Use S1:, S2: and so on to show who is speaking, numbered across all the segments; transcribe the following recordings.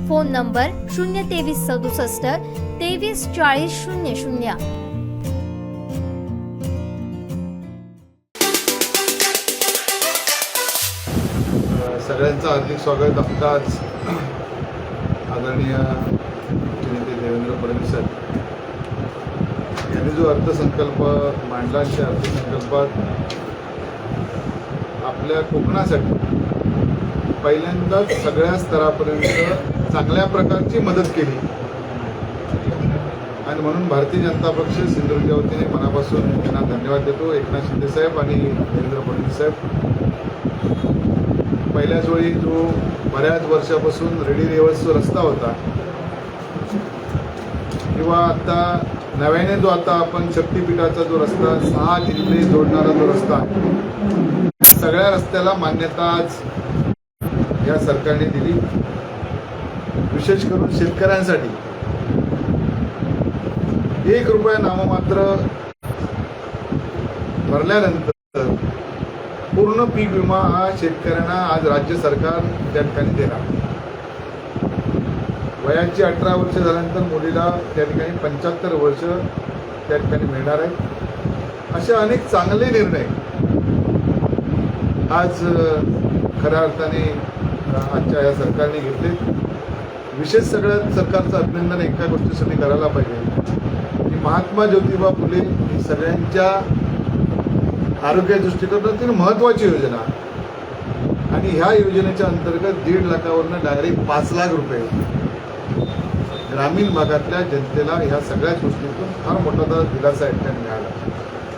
S1: Phone number 02367 234000.
S2: सगळ्यांचं हार्दिक स्वागत. आत्ताच आदरणीय नेते देवेंद्र फडणवीस यांनी जो अर्थसंकल्प मांडला, त्या अर्थसंकल्पात आपल्या कोकणासाठी पहिल्यांदाच सगळ्या स्तरापर्यंत चांगल्या प्रकारची मदत केली आणि म्हणून भारतीय जनता पक्ष सिंधुदुर्गच्या वतीने मनापासून त्यांना धन्यवाद देतो. एकनाथ शिंदे साहेब आणि देवेंद्र फडणवीस साहेब, पहिल्याच वेळी जो बऱ्याच वर्षापासून रेडी रेव्हर्सचा रस्ता होता किंवा आता नव्याने जो आता आपण शक्तीपीठाचा जो रस्ता 6 जिल्हे जोडणारा जो रस्ता आहे, सगळ्या रस्त्याला मान्यता आज या सरकारने दिली. विशेष करून शेतकऱ्यांसाठी 1 रुपया नाममात्र भरल्यानंतर पूर्ण पीक विमा हा शेतकऱ्यांना आज राज्य सरकार त्या ठिकाणी देणार. वयाची 18 वर्ष झाल्यानंतर मुलीला त्या ठिकाणी 75 वर्ष त्या ठिकाणी मिळणार आहे. असे अनेक चांगले निर्णय आज खऱ्या अर्थाने आजच्या या सरकारने घेतले. विशेष सगळ्या सरकारचं अभिनंदन एका गोष्टीसाठी करायला पाहिजे की महात्मा ज्योतिबा फुले ही सगळ्यांच्या आरोग्य दृष्टिकोनातील महत्त्वाची योजना आणि ह्या योजनेच्या अंतर्गत 1.5 लाखावरनं डायरेक्ट 5 लाख रुपये ग्रामीण भागातल्या जनतेला ह्या सगळ्याच गोष्टीतून फार मोठा दिलासा या मिळाला.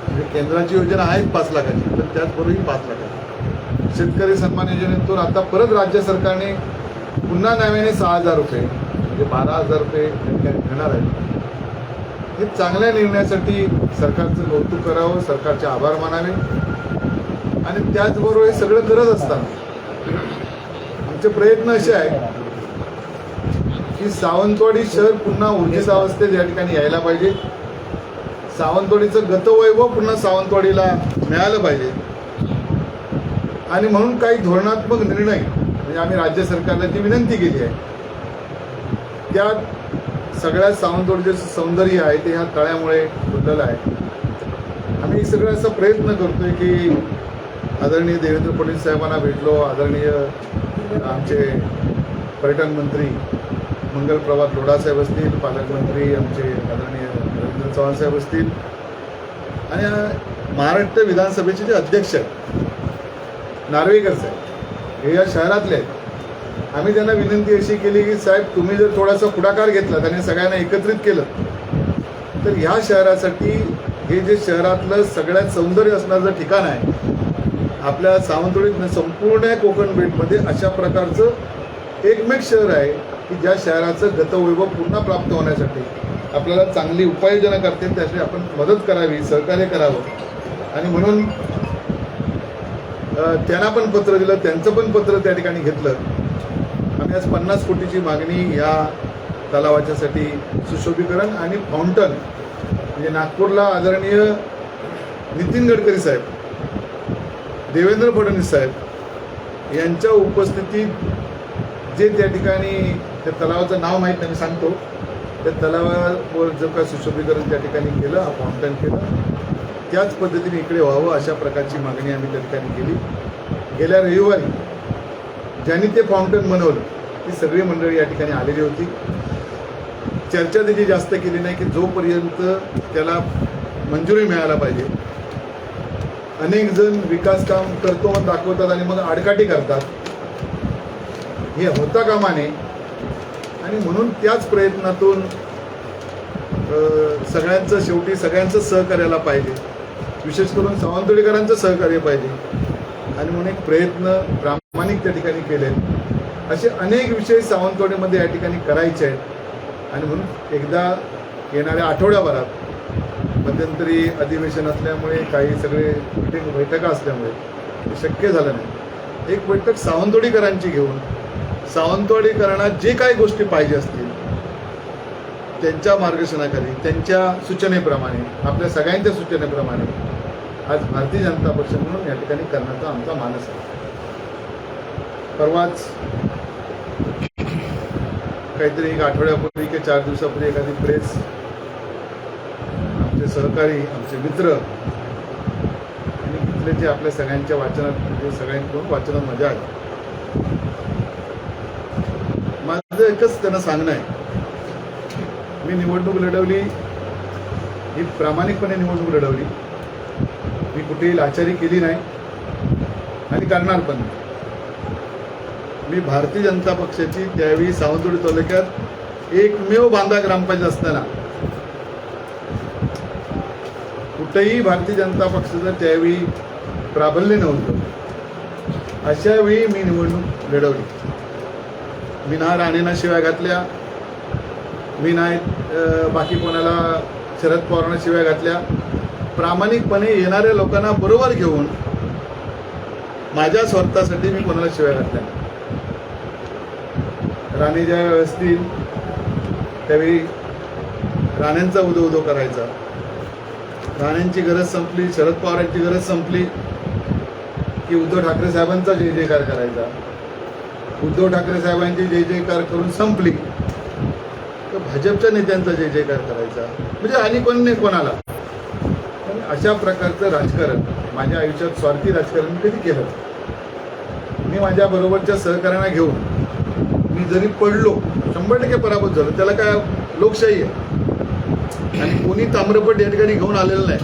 S2: म्हणजे केंद्राची योजना आहेच 5 लाखाची, पण त्याचबरोबरही 5 लाखाची. शेतकरी सन्मान योजनेतून आता परत राज्य सरकारने पुन्हा नव्याने 6,000 रुपये म्हणजे 12,000 रुपये देणार आहेत. हे चांगल्या निर्णयासाठी सरकारचं कौतुक करावं, सरकारचे आभार मानावे. आणि त्याचबरोबर हे सगळं करत असताना आमचे प्रयत्न असे आहेत की सावंतवाडी शहर पुन्हा ऊर्जित अवस्थेत या ठिकाणी यायला पाहिजे. सावंतवाडीचं गतवैभव पुन्हा सावंतवाडीला मिळालं पाहिजे आणि म्हणून काही धोरणात्मक निर्णय म्हणजे आम्ही राज्य सरकारला ती विनंती केली आहे. त्यात सगळ्या सावंतवाडीचं सौंदर्य आहे ते ह्या तळ्यामुळे फुललेलं आहे. आम्ही सगळं असा प्रयत्न करतोय की आदरणीय देवेंद्र फडणवीस साहेबांना भेटलो, आदरणीय आमचे पर्यटन मंत्री मंगल प्रभात लोढा साहेब असतील, पालकमंत्री आमचे आदरणीय रवींद्र चव्हाण साहेब असतील आणि महाराष्ट्र विधानसभेचे जे अध्यक्ष आहेत नार्वेकर साहेब, हे या शहरातले आहेत. आम्ही त्यांना विनंती अशी केली की साहेब तुम्ही जर थोडासा पुढाकार घेतला आणि सगळ्यांना एकत्रित केलं तर ह्या शहरासाठी हे जे शहरातलं सगळ्यात सौंदर्य असणारं ठिकाण आहे आपल्या सावंतवाडीत संपूर्ण कोकण बेटमध्ये अशा प्रकारचं एकमेक शहर आहे की ज्या शहराचं गतवैभव पुन्हा प्राप्त होण्यासाठी आपल्याला चांगली उपाययोजना करते, त्यासाठी आपण मदत करावी, सहकार्य करावं. आणि म्हणून त्यांना पण पत्र दिलं, त्यांचं पण पत्र त्या ठिकाणी घेतलं. आम्ही आज 50 कोटीची मागणी या तलावाच्यासाठी सुशोभीकरण आणि फाउंटन म्हणजे नागपूरला आदरणीय नितीन गडकरी साहेब, देवेंद्र फडणवीस साहेब यांच्या उपस्थितीत जे त्या ठिकाणी त्या तलावाचं नाव माहीत नाही सांगतो, त्या तलावावर जो काय सुशोभीकरण त्या ठिकाणी केलं, फाउंटन केलं, त्याच पद्धतीने इकडे व्हावं अशा प्रकारची मागणी आम्ही त्या ठिकाणी केली. गेल्या रविवारी ज्यांनी ते फाउंटन बनवलं ती सगळी मंडळी या ठिकाणी आलेली होती. चर्चा त्याची जास्त केली नाही की जोपर्यंत त्याला मंजुरी मिळायला पाहिजे. अनेक जण विकास काम करतो मग दाखवतात आणि मग आडकाठी करतात, हे होता कामा नये. आणि म्हणून त्याच प्रयत्नातून सगळ्यांचं शेवटी सगळ्यांचं सहकार्याला पाहिजे, विशेष करून सावंतवाडीकरांचं सहकार्य पाहिजे. आणि म्हणून एक प्रयत्न प्रामाणिक त्या ठिकाणी केले. असे अनेक विषय सावंतवाडीमध्ये या ठिकाणी करायचे आहेत. आणि म्हणून एकदा येणाऱ्या आठवड्याभरात मध्यंतरी अधिवेशन असल्यामुळे काही सगळे बैठका असल्यामुळे ते शक्य झालं नाही. एक बैठक सावंतवाडीकरांची घेऊन सावंतवाडीकरांना जे काही गोष्टी पाहिजे असतील त्यांच्या मार्गदर्शनाखाली, त्यांच्या सूचनेप्रमाणे, आपल्या सगळ्यांच्या सूचनेप्रमाणे आज भारतीय जनता पक्ष म्हणून या ठिकाणी करण्याचा आमचा मानस आहे. परवाच काहीतरी एक आठवड्यापूर्वी किंवा 4 दिवसापूर्वी एखादी प्रेस आमचे सहकारी आमचे मित्र आणि इथले जे आपल्या सगळ्यांच्या वाचनात म्हणजे सगळ्यांकडून वाचनात मजा आली. माझं एकच त्यांना सांगणं आहे, मी निवडणूक लढवली ही प्रामाणिकपणे निवडणूक लढवली. मी कुठेही लाचारी केली नाही आणि करणार पण नाही. मी भारतीय जनता पक्षाची त्यावेळी सावंतवाडी तालुक्यात एकमेव बांधा ग्रामपंचायत असताना कुठेही भारतीय जनता पक्षाचं त्यावेळी प्राबल्य नव्हतं. अशा वेळी मी निवडणूक लढवली. मी ना राणेंना शिव्या घातल्या, मी नाही बाकी कोणाला शरद पवारांना शिव्या घातल्या. प्रामाणिकपणे येणाऱ्या लोकांना बरोबर घेऊन माझ्या स्वार्थासाठी मी कोणाला शिव्या घातल्या. राणे ज्या असतील त्यावेळी राणेंचा उदो करायचा. राणेंची गरज संपली, शरद पवारांची गरज संपली की उद्धव ठाकरे साहेबांचा जय जयकार करायचा. उद्धव ठाकरे साहेबांची जय जयकार करून संपली तर भाजपच्या नेत्यांचा जय जयकार करायचा. म्हणजे आणि कोण नाही कोणाला. पण अशा प्रकारचं राजकारण माझ्या आयुष्यात स्वार्थी राजकारण मी कधी केलं. मी माझ्या बरोबरच्या सहकार्यांना घेऊन मी जरी पडलो 100% पराभूत झालो, त्याला काय लोकशाही आहे आणि कोणी ताम्रपट या ठिकाणी घेऊन आलेलं नाही.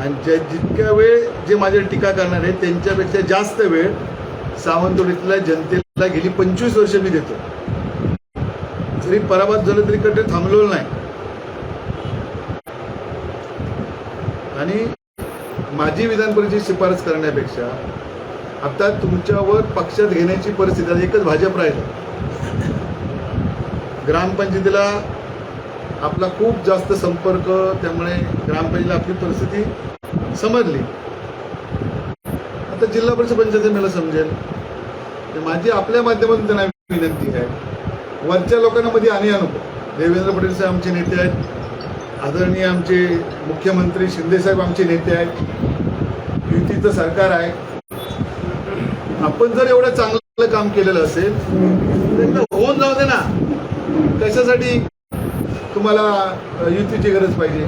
S2: आणि जितक्या वेळ जे माझ्यावर टीका करणार आहे त्यांच्यापेक्षा जास्त वेळ सावंतवाडीतल्या जनतेला गेली 25 वर्ष मी देतो. जरी पराभूत झालं तरी कधी थांबलेलो नाही. आणि माझी विधान परिषदेची शिफारस करण्यापेक्षा आता तुमच्यावर पक्षात घेण्याची परिस्थिती आहे. एकच भाजप राहिलं. ग्रामपंचायतीला आपला खूप जास्त संपर्क, त्यामुळे ग्रामपंचायतीला आपली परिस्थिती समजली. आता जिल्हा परिषद पंचायत मला समजेल. माझी आपल्या माध्यमातून त्यांना विनंती आहे, वरच्या लोकांना मध्ये आणि नको. देवेंद्र फडणवीस साहेब आमचे नेते आहेत, आदरणीय आमचे मुख्यमंत्री शिंदे साहेब आमचे नेते आहेत, युतीचं सरकार आहे. आपण जर एवढं चांगलं काम केलेलं असेल तर होऊन जाऊ दे ना. कशासाठी तुम्हाला युतीची गरज पाहिजे?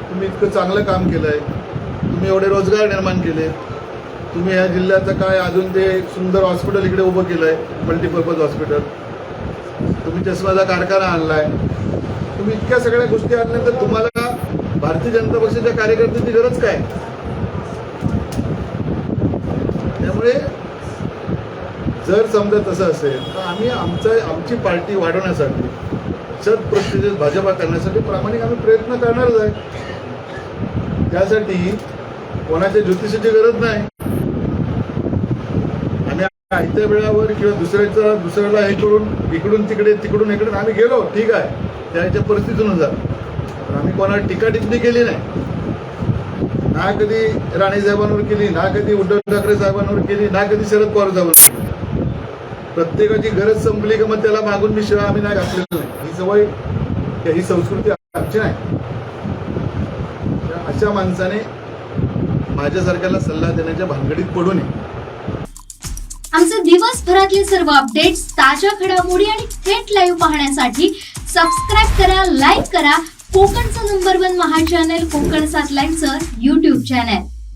S2: तुम्ही इतकं चांगलं काम केलंय, तुम्ही एवढे रोजगार निर्माण केले, तुम्ही या जिल्ह्याचं काय अजून ते सुंदर हॉस्पिटल इकडे उभं केलंय, मल्टीपर्पज हॉस्पिटल, तुम्ही चष्माचा कारखाना आणलाय, तुम्ही इतक्या सगळ्या गोष्टी आणल्यानंतर तुम्हाला भारतीय जनता पक्षाच्या कार्यकर्त्यांची गरज काय? त्यामुळे जर समजा तसं असेल तर आम्ही आमची पार्टी वाढवण्यासाठी, शत प्रतिशत भाजपा करण्यासाठी प्रामाणिक आम्ही प्रयत्न करणारच आहे. त्यासाठी कोणाच्या ज्योतिषाची गरज नाही. आम्ही आयत्या वेळावर किंवा दुसऱ्याला हे करून इकडून तिकडे तिकडून इकडे आम्ही गेलो, ठीक आहे, त्याच्या परिस्थितीनुसार. आम्ही कोणाला टीका टिप्पणी केली नाही. ना कधी राणे साहेबांवर केली, ना कधी उद्धव ठाकरे साहेबांवर केली, ना कधी शरद पवार साहेबांवर. प्रत्येकाची गरज संपली की मग त्याला मागून मी शिवाय आम्ही नाही घातलेलं नाही. ही सवय, ही संस्कृती आमची नाही. अशा माणसाने माझ्यासारख्याला सल्ला देण्याच्या भानगडीत पडू नये.
S1: आमचे दिवसभरातले सर्व अपडेट्स, ताज्या घडामोडी आणि थेट लाईव्ह पाहण्यासाठी सबस्क्राईब करा, लाईक करा कोकणचं नंबर 1 महा चॅनल कोकण 7 लाईनचं YouTube चॅनल.